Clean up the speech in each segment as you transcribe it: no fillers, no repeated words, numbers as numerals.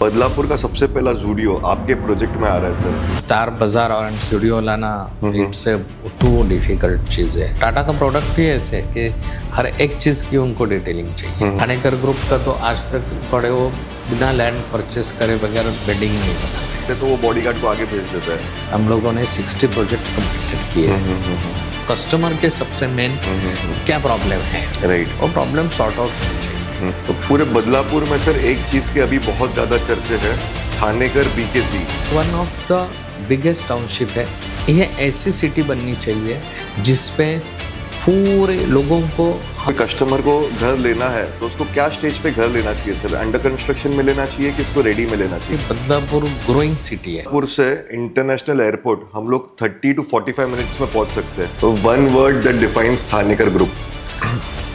बदलापुर का सबसे पहला स्टूडियो आपके प्रोजेक्ट में आ रहा है सर। स्टार बाजार और स्टूडियो लाना इट्स टू डिफिकल्ट चीज़ है। टाटा का प्रोडक्ट ही ऐसे है कि हर एक चीज़ की उनको डिटेलिंग चाहिए। ठाणेकर ग्रुप का तो आज तक पड़े वो बिना लैंड परचेस करे बगैर बिल्डिंग ही नहीं बनाते। तो वो बॉडीगार्ड को आगे भेज देता है। हम लोगों ने 60 प्रोजेक्ट कंप्लीटेड किए हैं। कस्टमर के सबसे मेन क्या प्रॉब्लम है, राइट, वो प्रॉब्लम सॉर्ट आउट होनी चाहिए। तो पूरे बदलापुर में सर एक चीज़ के अभी बहुत ज़्यादा चर्चे हैं, Thanekar BKC. One of the biggest township है। ये ऐसी सिटी बननी चाहिए जिसपे पूरे लोगों को कोई कस्टमर को घर लेना है तो उसको क्या स्टेज पे घर लेना चाहिए सर? अंडर कंस्ट्रक्शन में लेना चाहिए कि इसको रेडी में लेना चाहिए? बदलापुर ग्रोइंग सिटी है। बदलापुर से इंटरनेशनल एयरपोर्ट हम लोग 30 to 45 मिनट्स में पहुंच सकते हैं। तो one word that defines Thanekar group.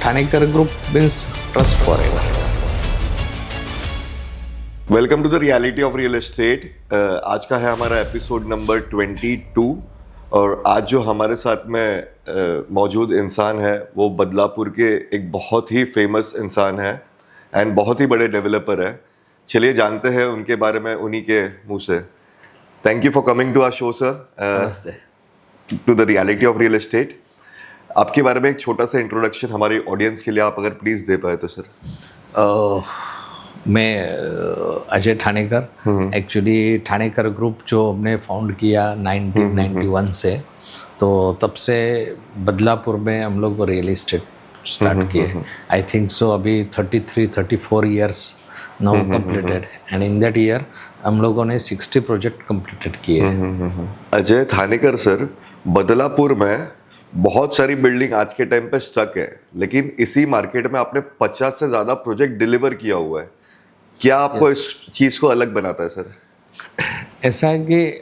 Thanekar group means trust forever. Welcome to the reality of real estate. आज का है हमारा एपिसोड नंबर 22 और आज जो हमारे साथ में मौजूद इंसान है वो बदलापुर के एक बहुत ही फेमस इंसान है एंड बहुत ही बड़े डेवलपर है। चलिए जानते हैं उनके बारे में उन्हीं के मुंह से। Thank you for coming to our show sir, नमस्ते। To the reality of real estate. आपके बारे में एक छोटा सा इंट्रोडक्शन हमारी ऑडियंस के लिए आप अगर प्लीज़ दे पाए तो सर। मैं अजय ठाणेकर, एक्चुअली ठाणेकर ग्रुप जो हमने फाउंड किया 1991 से, तो तब से बदलापुर में हम लोग रियल इस्टेट स्टार्ट किए। आई थिंक सो अभी 33-34 years now completed and in that year हम लोगों ने 60 प्रोजेक्ट कंप्लीटेड किए। अजय ठाणेकर सर, बदलापुर में बहुत सारी बिल्डिंग आज के टाइम पे स्टक है, लेकिन इसी मार्केट में आपने 50 से ज़्यादा प्रोजेक्ट डिलीवर किया हुआ है। क्या आपको इस चीज़ को अलग बनाता है सर? ऐसा है कि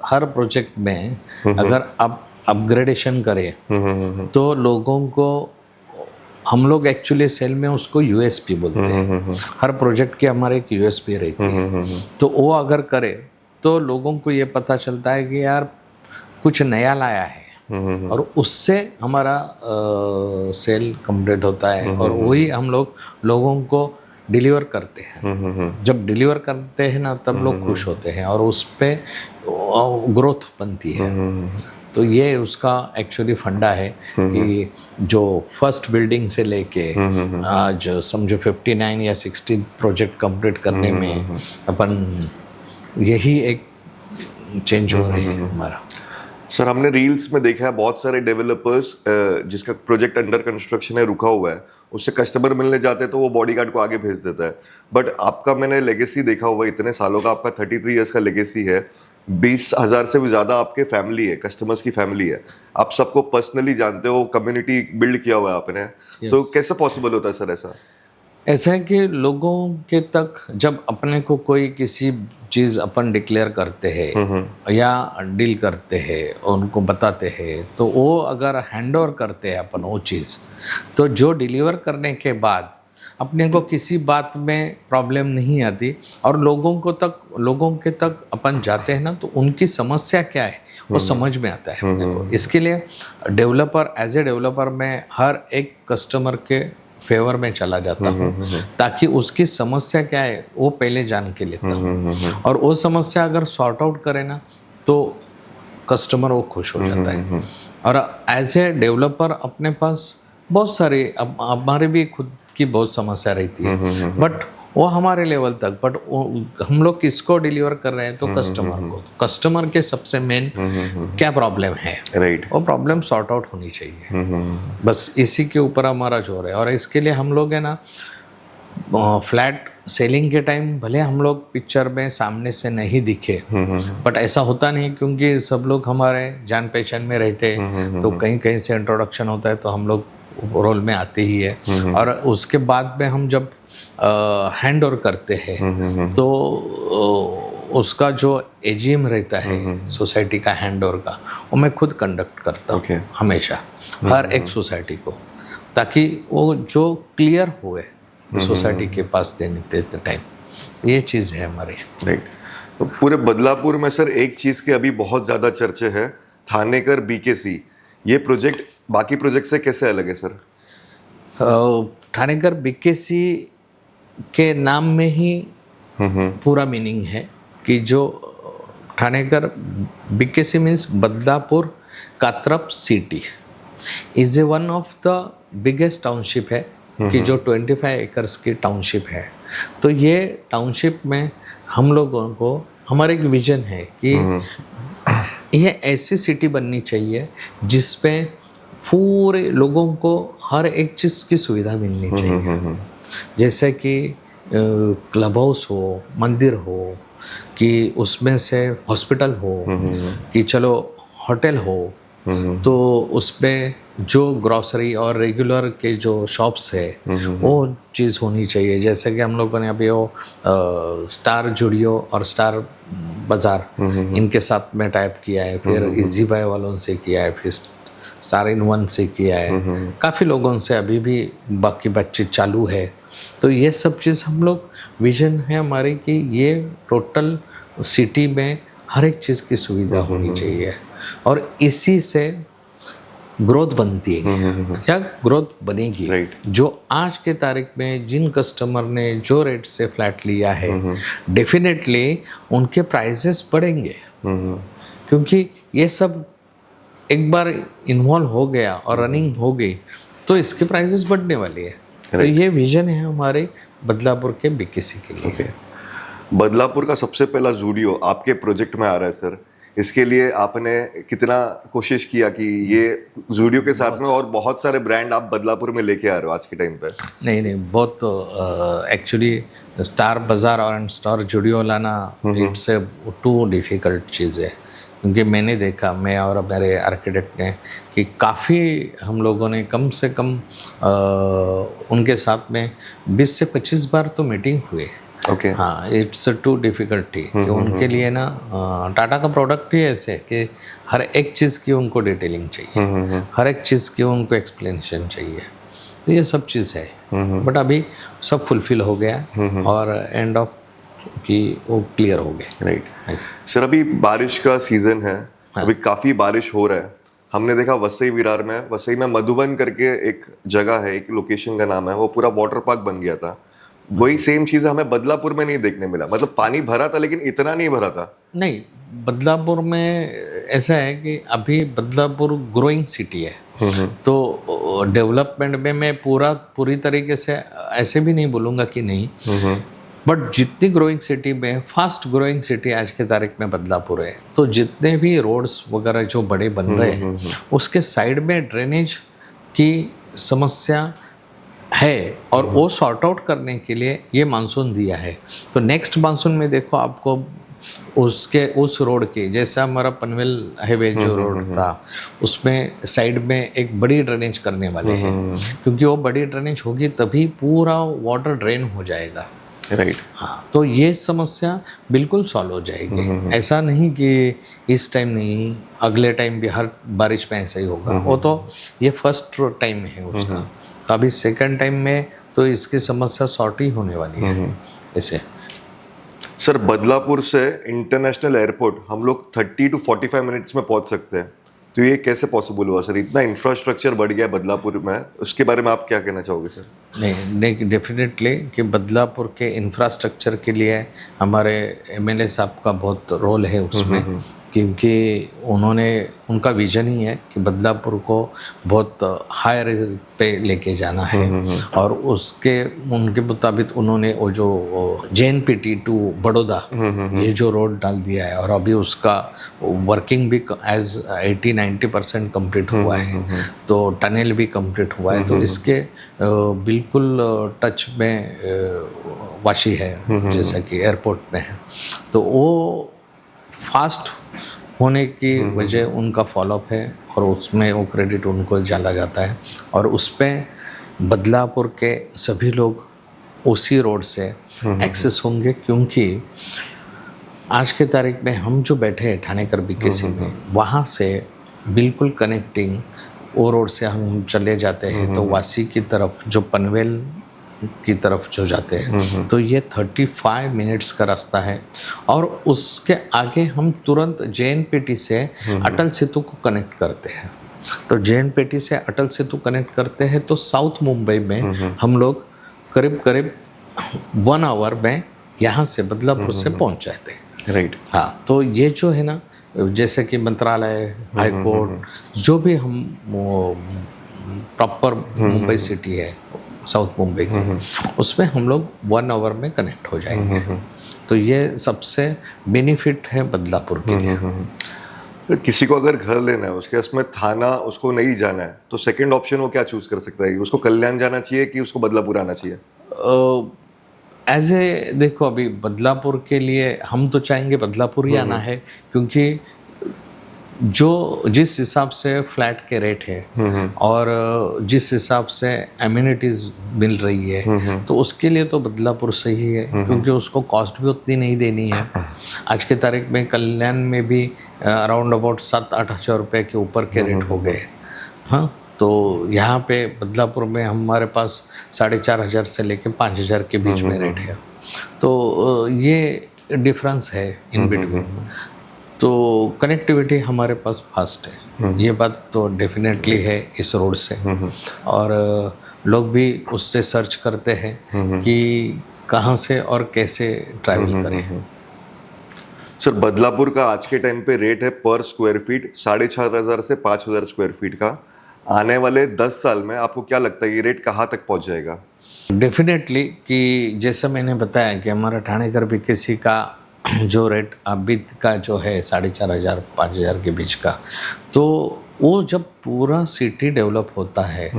हर प्रोजेक्ट में अगर आप अपग्रेडेशन करें तो लोगों को, हम लोग एक्चुअली सेल में उसको यूएसपी बोलते हैं। हर प्रोजेक्ट की हमारे एक यूएसपी रहती है, तो वो अगर करे तो लोगों को ये पता चलता है कि यार कुछ नया लाया है और उससे हमारा सेल कंप्लीट होता है और वही हम लोग लोगों को डिलीवर करते हैं। जब डिलीवर करते हैं ना तब लोग खुश होते हैं और उस पर ग्रोथ बनती है। तो ये उसका एक्चुअली फंडा है कि जो फर्स्ट बिल्डिंग से लेके आज समझो 59 या 60 प्रोजेक्ट कंप्लीट करने में अपन यही एक चेंज हो रही है हमारा। सर, हमने रील्स में देखा है बहुत सारे डेवलपर्स जिसका प्रोजेक्ट अंडर कंस्ट्रक्शन है, रुका हुआ है, उससे कस्टमर मिलने जाते हैं तो वो बॉडीगार्ड को आगे भेज देता है। बट आपका मैंने लेगेसी देखा हुआ, इतने सालों का आपका 33 इयर्स का लेगेसी है। 20,000 से भी ज़्यादा आपके फैमिली है, कस्टमर्स की फैमिली है। आप सबको पर्सनली जानते हो, कम्युनिटी बिल्ड किया हुआ है आपने। तो कैसे पॉसिबल होता है सर ऐसा? ऐसा है कि लोगों के तक जब अपने को कोई किसी चीज़ अपन डिक्लेयर करते हैं या डील करते हैं, उनको बताते हैं, तो वो अगर हैंड ओवर करते हैं अपन वो चीज़, तो जो डिलीवर करने के बाद अपने को किसी बात में प्रॉब्लम नहीं आती और लोगों के तक अपन जाते हैं ना तो उनकी समस्या क्या है वो समझ में आता है अपने को। इसके लिए डेवलपर, एज ए डेवलपर मैं हर एक कस्टमर के फेवर में चला जाता हूँ ताकि उसकी समस्या क्या है वो पहले जान के लेता हूँ और वो समस्या अगर सॉर्ट आउट करे ना तो कस्टमर वो खुश हो जाता है। और एज ए डेवलपर अपने पास बहुत सारी हमारे भी खुद की बहुत समस्या रहती है, बट वो हमारे लेवल तक, बट हम लोग किसको डिलीवर कर रहे हैं तो कस्टमर को। कस्टमर के सबसे मेन क्या प्रॉब्लम है, राइट, वो प्रॉब्लम सॉर्ट आउट होनी चाहिए। बस इसी के ऊपर हमारा जोर है और इसके लिए हम लोग है ना फ्लैट सेलिंग के टाइम भले हम लोग पिक्चर में सामने से नहीं दिखे, बट ऐसा होता नहीं क्योंकि सब लोग हमारे जान पहचान में रहते हैं, तो कहीं कहीं से इंट्रोडक्शन होता है तो हम लोग रोल में आते ही है। और उसके बाद में हम जब हैंड ओवर करते हैं तो उसका जो एजीएम रहता है सोसाइटी का हैंड ओवर का, वो मैं खुद कंडक्ट करता हूँ हमेशा हर एक सोसाइटी को, ताकि वो जो क्लियर हुए सोसाइटी के पास देते टाइम। ये चीज़ है हमारी, राइट। तो पूरे बदलापुर में सर एक चीज़ के अभी बहुत ज़्यादा चर्चे है, ठाणेकर बीकेसी। ये प्रोजेक्ट बाकी प्रोजेक्ट से कैसे अलग है सर? ठाणेकर बीकेसी के नाम में ही पूरा मीनिंग है कि जो Thanekar BKC means Badlapur Katrap city is a one of the biggest township है कि जो 25 एकर्स की टाउनशिप है। तो ये टाउनशिप में हम लोगों को हमारा एक विजन है कि ये ऐसी सिटी बननी चाहिए जिसमें पूरे लोगों को हर एक चीज़ की सुविधा मिलनी चाहिए, जैसे कि क्लब हाउस हो, मंदिर हो, कि उसमें से हॉस्पिटल हो, कि चलो होटल हो, तो उसमें जो ग्रॉसरी और रेगुलर के जो शॉप्स है वो चीज़ होनी चाहिए। जैसे कि हम लोगों ने अभी वो स्टार जुडियो और स्टार बाज़ार इनके साथ में टाइप किया है, फिर इजी बाय वालों से किया है, फिर स्टार इन वन से किया है, काफ़ी लोगों से अभी भी बाकी बातचीत चालू है। तो ये सब चीज़ हम लोग विजन है हमारी कि ये टोटल सिटी में हर एक चीज़ की सुविधा होनी चाहिए और इसी से ग्रोथ बनती है। क्या ग्रोथ बनेगी? जो आज के तारीख में जिन कस्टमर ने जो रेट से फ्लैट लिया है डेफिनेटली उनके प्राइसेस बढ़ेंगे, क्योंकि ये सब एक बार इन्वॉल्व हो गया और रनिंग हो गई तो इसके प्राइसेस बढ़ने वाली है। तो ये विजन है हमारे बदलापुर के BKC के लिए। बदलापुर का सबसे पहला जूडियो आपके प्रोजेक्ट में आ रहा है सर, इसके लिए आपने कितना कोशिश किया कि ये जूडियो के साथ में और बहुत सारे ब्रांड आप बदलापुर में लेके आ रहे हो आज के टाइम पे? नहीं, बहुत एक्चुअली स्टार बाज़ार और स्टार जूडियो लाना इट्स ए टू डिफ़िकल्ट चीज़ है, क्योंकि मैंने देखा, मैं और मेरे आर्किटेक्ट ने, कि काफ़ी हम लोगों ने कम से कम उनके साथ में 20 से 25 बार तो मीटिंग हुए। हाँ, इट्स टू डिफ़िकल्टी कि उनके लिए ना टाटा का प्रोडक्ट ही ऐसे है कि हर एक चीज़ की उनको डिटेलिंग चाहिए, हर एक चीज़ की उनको एक्सप्लेनेशन चाहिए। तो ये सब चीज़ है, बट अभी सब फुलफिल हो गया और एंड ऑफ कि वो क्लियर हो गए। राइट सर, अभी बारिश का सीज़न है, अभी काफ़ी बारिश हो रहा है। हमने देखा वसई विरार में, वसई में मधुबन करके एक जगह है, एक लोकेशन का नाम है, वो पूरा वाटर पार्क बन गया था। वही सेम चीज़ हमें बदलापुर में नहीं देखने मिला, मतलब पानी भरा था लेकिन इतना नहीं भरा था। नहीं, बदलापुर में ऐसा है कि अभी बदलापुर ग्रोइंग सिटी है, तो डेवलपमेंट में मैं पूरी तरीके से ऐसे भी नहीं बोलूँगा कि नहीं, बट जितनी ग्रोइंग सिटी में फास्ट ग्रोइंग सिटी आज के तारीख में बदलापुर है, तो जितने भी रोड्स वगैरह जो बड़े बन रहे हैं उसके साइड में ड्रेनेज की समस्या है और वो सॉर्ट आउट करने के लिए ये मानसून दिया है। तो नेक्स्ट मानसून में देखो आपको उस रोड के, जैसा हमारा पनवेल हाईवे जो रोड था उसमें साइड में एक बड़ी ड्रेनेज करने वाले हैं, क्योंकि वो बड़ी ड्रेनेज होगी तभी पूरा वाटर ड्रेन हो जाएगा। राइट। हाँ, तो ये समस्या बिल्कुल सॉल्व हो जाएगी। ऐसा नहीं कि इस टाइम नहीं, अगले टाइम भी हर बारिश में ऐसा ही होगा। वो तो ये फर्स्ट टाइम है उसका, तो अभी सेकंड टाइम में तो इसकी समस्या सॉर्ट ही होने वाली है। ऐसे सर, बदलापुर से इंटरनेशनल एयरपोर्ट हम लोग 30 to 45 मिनट्स में पहुंच सकते हैं, तो ये कैसे पॉसिबल हुआ सर? इतना इंफ्रास्ट्रक्चर बढ़ गया बदलापुर में, उसके बारे में आप क्या कहना चाहोगे सर? नहीं, डेफिनेटली कि बदलापुर के इंफ्रास्ट्रक्चर के लिए हमारे MLA साहब का बहुत रोल है उसमें, क्योंकि उनका विजन ही है कि बदलापुर को बहुत हायर पे लेके जाना है और उनके मुताबिक उन्होंने वो जो JNPT टू बड़ौदा ये जो रोड डाल दिया है और अभी उसका वर्किंग भी एज 80-90% कंप्लीट हुआ है, तो टनल भी कंप्लीट हुआ है, तो इसके बिल्कुल टच में वाशी है, जैसा कि एयरपोर्ट में है। तो वो फास्ट होने की वजह उनका फॉलोअप है और उसमें वो क्रेडिट उनको डाला जाता है और उस पर बदलापुर के सभी लोग उसी रोड से एक्सेस होंगे, क्योंकि आज के तारीख में हम जो बैठे हैं ठाणेकर BKC में, वहाँ से बिल्कुल कनेक्टिंग वो रोड से हम चले जाते हैं तो वासी की तरफ जो पनवेल की तरफ जो जाते हैं, तो ये 35 मिनट्स का रास्ता है और उसके आगे हम तुरंत JNPT से अटल सेतु को कनेक्ट करते हैं। तो JNPT से अटल सेतु कनेक्ट करते हैं तो साउथ मुंबई में हम लोग करीब 1 आवर में यहाँ से बदलापुर से पहुँच जाते हैं। राइट। हाँ, तो ये जो है ना, जैसे कि मंत्रालय, हाई कोर्ट, जो भी हम प्रॉपर मुंबई सिटी है, साउथ मुंबई की, उसमें हम लोग 1 आवर में कनेक्ट हो जाएंगे। तो ये सबसे बेनिफिट है बदलापुर के लिए। तो किसी को अगर घर लेना है, उसके उसमें थाना उसको नहीं जाना है, तो सेकंड ऑप्शन वो क्या चूज कर सकता है? उसको कल्याण जाना चाहिए कि उसको बदलापुर आना चाहिए? एज ए देखो, अभी बदलापुर के लिए हम तो चाहेंगे बदलापुर ही आना है, क्योंकि जो जिस हिसाब से फ्लैट के रेट है और जिस हिसाब से एमिनिटीज मिल रही है, तो उसके लिए तो बदलापुर सही है, क्योंकि उसको कॉस्ट भी उतनी नहीं देनी है। आज के तारीख में कल्याण में भी अराउंड अबाउट 7-8 हज़ार रुपये के ऊपर के रेट हो गए। हाँ, तो यहाँ पे बदलापुर में हमारे पास 4,500 से लेके 5,000 के बीच में रेट है। तो ये डिफरेंस है इन बिटवीन। तो कनेक्टिविटी हमारे पास फास्ट है, ये बात तो डेफिनेटली है इस रोड से। और लोग भी उससे सर्च करते हैं कि कहाँ से और कैसे ट्रैवल करें। सर, बदलापुर का आज के टाइम पे रेट है पर स्क्वायर फीट 4,500 से 5,000 स्क्वायर फीट का। आने वाले 10 साल में आपको क्या लगता है ये रेट कहाँ तक पहुँच जाएगा? डेफिनेटली, कि जैसा मैंने बताया कि हमारा ठाणेकर भी किसी का जो रेट अभी का जो है 4,500-5,000 के बीच का, तो वो जब पूरा सिटी डेवलप होता है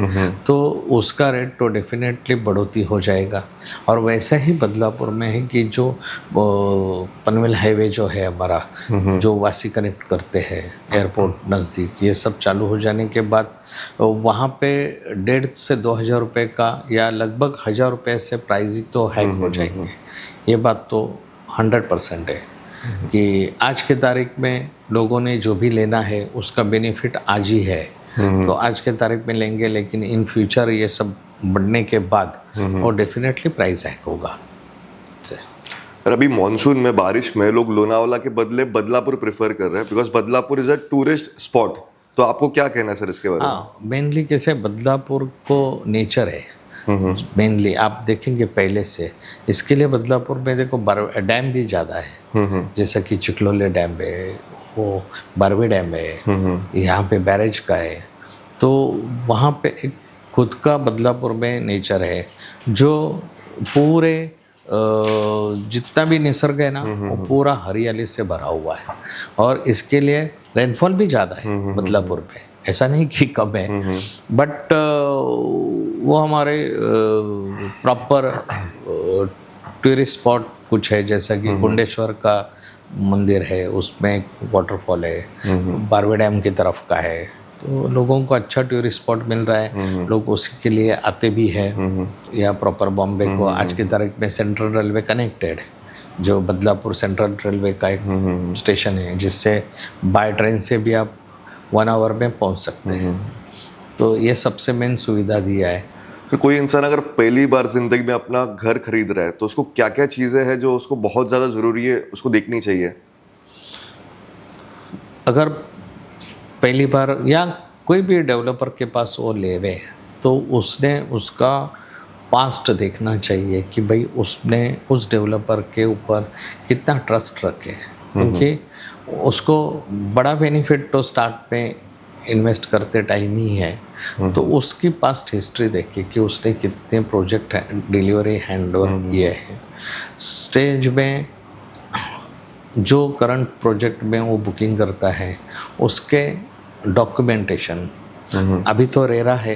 तो उसका रेट तो डेफिनेटली बढ़ोतरी हो जाएगा। और वैसा ही बदलापुर में है कि जो पनवेल हाईवे जो है हमारा, जो वासी कनेक्ट करते हैं एयरपोर्ट नज़दीक, ये सब चालू हो जाने के बाद वहाँ पे 1,500 से 2,000 रुपये का या लगभग 1,000 रुपये से प्राइसिंग तो हाइक हो जाएंगे। ये बात तो 100% है कि आज के तारीख में लोगों ने जो भी लेना है उसका बेनिफिट आज ही है, तो आज के तारीख में लेंगे, लेकिन इन फ्यूचर ये सब बढ़ने के बाद और डेफिनेटली प्राइस हाइक होगा। और अभी मॉनसून में, बारिश में लोग लोनावाला के बदले बदलापुर प्रेफर कर रहे हैं, because Badlapur is a tourist spot. तो आपको क्या कहना है सर इसके बारे में? हाँ, मेनली कैसे बदलापुर को नेचर है मेनली, आप देखेंगे पहले से। इसके लिए बदलापुर में देखो डैम भी ज़्यादा है, जैसा कि चिखलोले डैम है, वो बारवे डैम है, यहाँ पे बैरेज का है। तो वहाँ पे एक खुद का बदलापुर में नेचर है, जो पूरे जितना भी निसर्ग है ना, वो पूरा हरियाली से भरा हुआ है। और इसके लिए रेनफॉल भी ज़्यादा है बदलापुर में, ऐसा नहीं कि कम है, बट वो हमारे प्रॉपर टूरिस्ट स्पॉट कुछ है, जैसा कि कुंडेश्वर का मंदिर है, उसमें एक वाटरफॉल है, बारवे डैम की तरफ का है, तो लोगों को अच्छा टूरिस्ट स्पॉट मिल रहा है, लोग उसी के लिए आते भी हैं। या प्रॉपर बॉम्बे को आज की तारीख में सेंट्रल रेलवे कनेक्टेड है, जो बदलापुर सेंट्रल रेलवे का एक स्टेशन है, जिससे बाय ट्रेन से भी आप 1 आवर में पहुंच सकते हैं। तो ये सबसे मेन सुविधा दिया है। तो कोई इंसान अगर पहली बार जिंदगी में अपना घर खरीद रहा है, तो उसको क्या क्या चीज़ें हैं जो उसको बहुत ज़्यादा ज़रूरी है, उसको देखनी चाहिए? अगर पहली बार या कोई भी डेवलपर के पास वो ले रहे हैं, तो उसने उसका पास्ट देखना चाहिए कि भाई उसने उस डेवलपर के ऊपर कितना ट्रस्ट रखे, क्योंकि उसको बड़ा बेनिफिट तो स्टार्ट में इन्वेस्ट करते टाइम ही है। तो उसकी पास्ट हिस्ट्री देखिए कि उसने कितने प्रोजेक्ट डिलीवरी हैंड ओवर किए हैं। स्टेज में जो करंट प्रोजेक्ट में वो बुकिंग करता है, उसके डॉक्यूमेंटेशन, अभी तो रेरा है,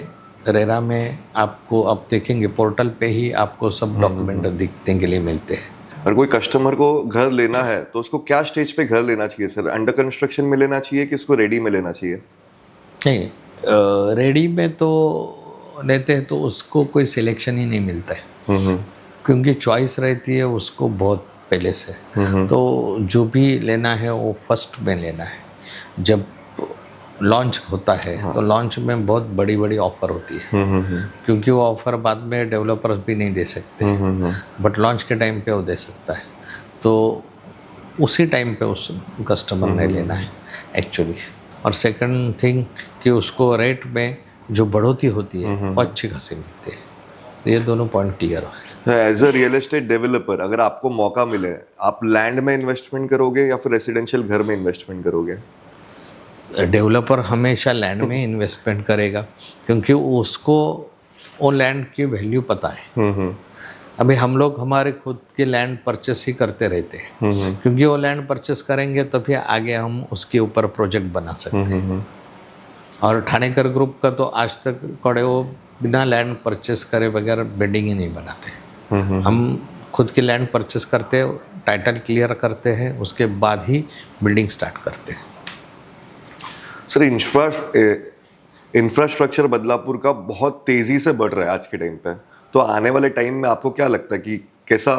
रेरा में आपको अब देखेंगे पोर्टल पे ही आपको सब डॉक्यूमेंट दिखने के लिए मिलते हैं। अगर कोई कस्टमर को घर लेना है तो उसको क्या स्टेज पे घर लेना चाहिए सर? अंडर कंस्ट्रक्शन में लेना चाहिए कि उसको रेडी में लेना चाहिए? नहीं, रेडी में तो लेते हैं तो उसको कोई सिलेक्शन ही नहीं मिलता है, क्योंकि चॉइस रहती है उसको बहुत पहले से। तो जो भी लेना है वो फर्स्ट में लेना है। जब लॉन्च होता है तो लॉन्च में बहुत बड़ी बड़ी ऑफ़र होती है, क्योंकि वो ऑफ़र बाद में डेवलपर्स भी नहीं दे सकते, बट लॉन्च के टाइम पे वो दे सकता है। तो उसी टाइम पे उस कस्टमर ने लेना है एक्चुअली। और सेकंड थिंग कि उसको रेट में जो बढ़ोतरी होती है वो अच्छी खासी मिलती है। तो ये दोनों पॉइंट क्लियर हो। As a real estate developer अगर आपको मौका मिले, आप लैंड में इन्वेस्टमेंट करोगे या फिर रेसिडेंशियल घर में इन्वेस्टमेंट करोगे? डेवलपर हमेशा लैंड में इन्वेस्टमेंट करेगा, क्योंकि उसको वो लैंड की वैल्यू पता है। अभी हम लोग हमारे खुद के लैंड परचेस ही करते रहते हैं, क्योंकि वो लैंड परचेस करेंगे तभी आगे हम उसके ऊपर प्रोजेक्ट बना सकते हैं। और ठाणेकर ग्रुप का तो आज तक कड़े वो बिना लैंड परचेस करे बगैर बिल्डिंग ही नहीं बनाते। हम खुद की लैंड परचेस करते हैं, टाइटल क्लियर करते हैं, उसके बाद ही बिल्डिंग स्टार्ट करते हैं। सर, इंफ्रास्ट्रक्चर बदलापुर का बहुत तेजी से बढ़ रहा है आज के टाइम पे, तो आने वाले टाइम में आपको क्या लगता है कि कैसा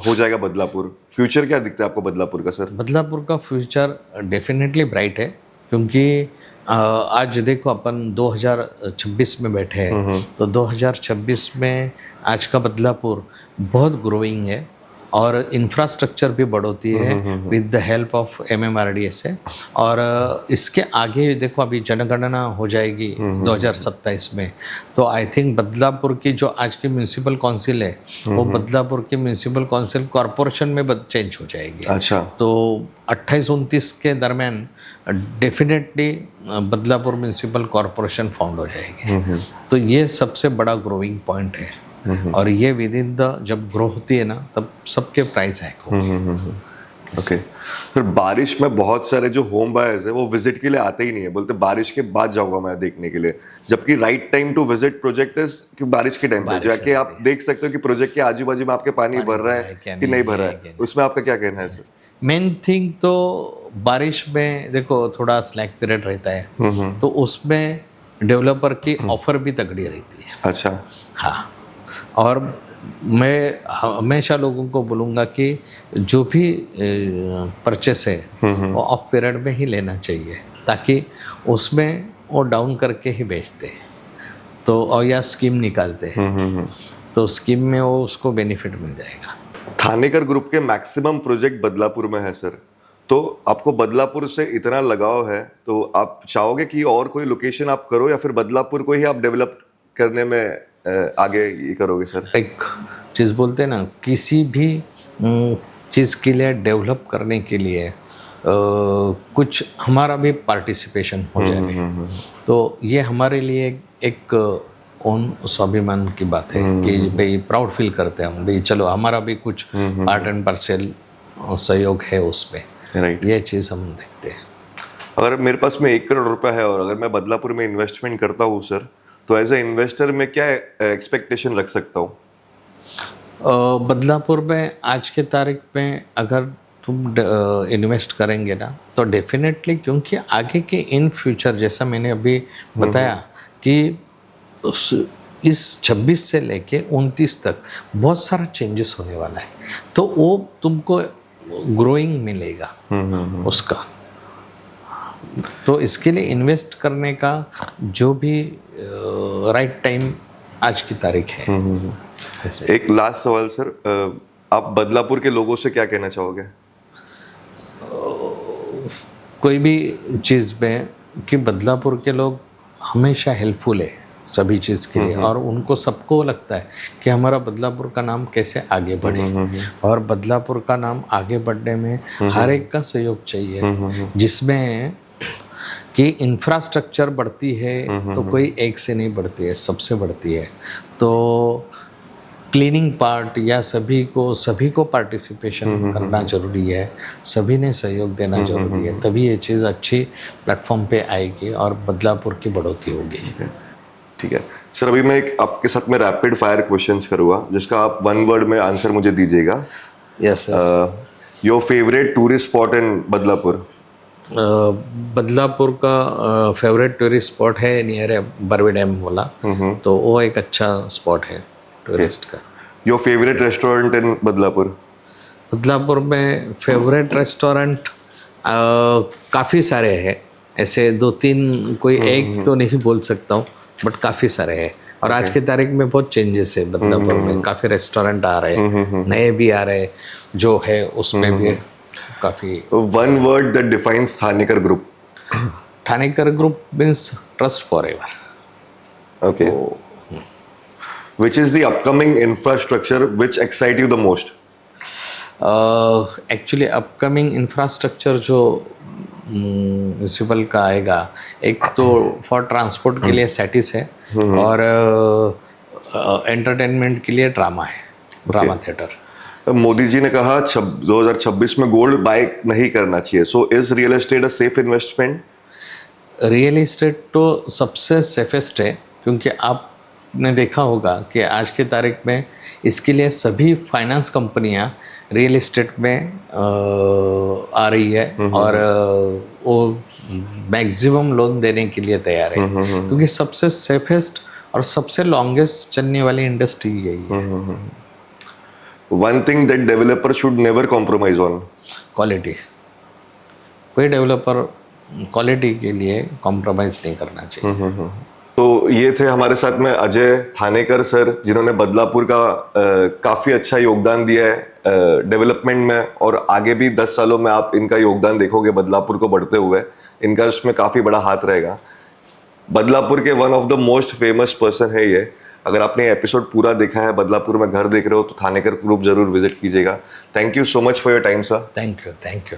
हो जाएगा बदलापुर? फ्यूचर क्या दिखता है आपको बदलापुर का सर? बदलापुर का फ्यूचर डेफिनेटली ब्राइट है, क्योंकि आज देखो अपन 2026 में बैठे हैं, तो 2026 में आज का बदलापुर बहुत ग्रोइंग है और इंफ्रास्ट्रक्चर भी बढ़ोती है with the help of MMRDA से। और इसके आगे देखो अभी जनगणना हो जाएगी 2027 में, तो आई थिंक बदलापुर की जो आज की म्यूनिसिपल काउंसिल है वो बदलापुर की म्यूनिसिपल काउंसिल कॉरपोरेशन में चेंज हो जाएगी। अच्छा, तो 28-29 के दरमियान definitely Badlapur municipal corporation found हो जाएगी। तो ये सबसे बड़ा ग्रोइंग पॉइंट है, और ये विद इन द जब ग्रो होती है ना तब सबके प्राइस हैक होंगे। ओके। फिर बारिश में बहुत सारे जो होम बायर्स है वो विजिट के लिए आते ही नहीं है, बोलते बारिश के बाद जाऊंगा मैं देखने के लिए, जबकि right time to visit project is कि बारिश के टाइम पे जाके आप देख सकते हो कि प्रोजेक्ट के आजू बाजू में आपके पानी भर रहा है कि नहीं भर रहा है। उसमें आपका क्या कहना है सर? मेन थिंग तो बारिश में देखो थोड़ा स्लैक पीरियड रहता है, तो उसमें डेवलपर की ऑफर भी तगड़ी रहती है। अच्छा, हाँ, और मैं हमेशा लोगों को बोलूँगा कि जो भी परचेस है वो ऑफ पीरियड में ही लेना चाहिए, ताकि उसमें वो डाउन करके ही बेचते हैं, तो और या स्कीम निकालते हैं, तो स्कीम में वो उसको बेनिफिट मिल जाएगा। थानेकर ग्रुप के मैक्सिमम प्रोजेक्ट बदलापुर में है सर, तो आपको बदलापुर से इतना लगाव है तो आप चाहोगे कि और कोई लोकेशन आप करो या फिर बदलापुर को ही आप डेवलप करने में आगे ये करोगे सर? एक चीज़ बोलते हैं ना, किसी भी चीज़ के लिए डेवलप करने के लिए कुछ हमारा भी पार्टिसिपेशन हो जाए, तो ये हमारे लिए एक ओन स्वाभिमान की बात है कि भाई प्राउड फील करते हैं हम, भाई चलो हमारा भी कुछ पार्ट एंड पार्सल सहयोग है उसमें। राइट, ये चीज़ हम देखते हैं। अगर मेरे पास में 1 करोड़ रुपए है और अगर मैं बदलापुर में इन्वेस्टमेंट करता हूँ सर, तो एज ए इन्वेस्टर मैं क्या एक्सपेक्टेशन रख सकता हूँ? बदलापुर में आज के तारीख में अगर तुम इन्वेस्ट करेंगे ना तो डेफिनेटली, क्योंकि आगे के इन फ्यूचर जैसा मैंने अभी बताया कि इस 26 से लेके 29 तक बहुत सारा चेंजेस होने वाला है, तो वो तुमको ग्रोइंग मिलेगा उसका। तो इसके लिए इन्वेस्ट करने का जो भी राइट टाइम आज की तारीख है। एक लास्ट सवाल सर, आप बदलापुर के लोगों से क्या कहना चाहोगे? कोई भी चीज़ में कि बदलापुर के लोग हमेशा हेल्पफुल है सभी चीज़ के लिए, और उनको सबको लगता है कि हमारा बदलापुर का नाम कैसे आगे बढ़े, और बदलापुर का नाम आगे बढ़ने में हर एक का सहयोग चाहिए, जिसमें कि इंफ्रास्ट्रक्चर बढ़ती है तो कोई एक से नहीं बढ़ती है, सबसे बढ़ती है। तो क्लीनिंग पार्ट या सभी को पार्टिसिपेशन करना जरूरी है, सभी ने सहयोग देना जरूरी है, तभी ये चीज़ अच्छी प्लेटफॉर्म पे आएगी और बदलापुर की बढ़ोतरी होगी। ठीक है सर, अभी मैं एक आपके साथ में रैपिड फायर क्वेश्चंस करूँगा जिसका आप 1 वर्ड में आंसर मुझे दीजिएगा। Yes. Your favourite tourist spot in Badlapur? Badlapur का फेवरेट टूरिस्ट स्पॉट है नियर है बरवी डैम वाला, तो वो एक अच्छा स्पॉट है टूरिस्ट का। Your favourite restaurant in Badlapur? Badlapur में फेवरेट रेस्टोरेंट काफ़ी सारे हैं, ऐसे 2-3 कोई एक तो नहीं बोल सकता हूँ, बट काफ़ी सारे हैं। और आज की तारीख में बहुत चेंजेस है बदलापुर में, काफ़ी रेस्टोरेंट आ रहे हैं, नए भी आ रहे हैं, जो है उसमें भी काफ़ी। 1 word that defines Thanekar group? Thanekar group means trust forever. Okay, Which is the upcoming infrastructure which excite you the most? Actually upcoming infrastructure जो म्यूनिसिपल का आएगा, एक तो फॉर ट्रांसपोर्ट के लिए सेटिस है और एंटरटेनमेंट के लिए ड्रामा है, ड्रामा थिएटर। मोदी जी ने कहा 2026 में गोल्ड बाय नहीं करना चाहिए, so is real estate a safe investment? Real estate तो सबसे सेफेस्ट है, क्योंकि आपने देखा होगा कि आज की तारीख में इसके लिए सभी फाइनेंस कंपनियां रियल एस्टेट में आ रही है और वो मैक्सिमम लोन देने के लिए तैयार है, क्योंकि सबसे सेफेस्ट और सबसे लॉन्गेस्ट चलने वाली इंडस्ट्री यही है। One thing that developer should never compromise on. Quality, कोई डेवलपर क्वालिटी के लिए कॉम्प्रोमाइज़ नहीं करना चाहिए। तो ये थे हमारे साथ में अजय थानेकर सर, जिन्होंने बदलापुर का काफ़ी अच्छा योगदान दिया है डेवलपमेंट में, और आगे भी 10 सालों में आप इनका योगदान देखोगे बदलापुर को बढ़ते हुए। इनका उसमें काफ़ी बड़ा हाथ रहेगा। बदलापुर के one of the most famous person है ये। अगर आपने एपिसोड पूरा देखा है, बदलापुर में घर देख रहे हो, तो थानेकर ग्रुप जरूर विजिट कीजिएगा। Thank you so much for your time sir. Thank you.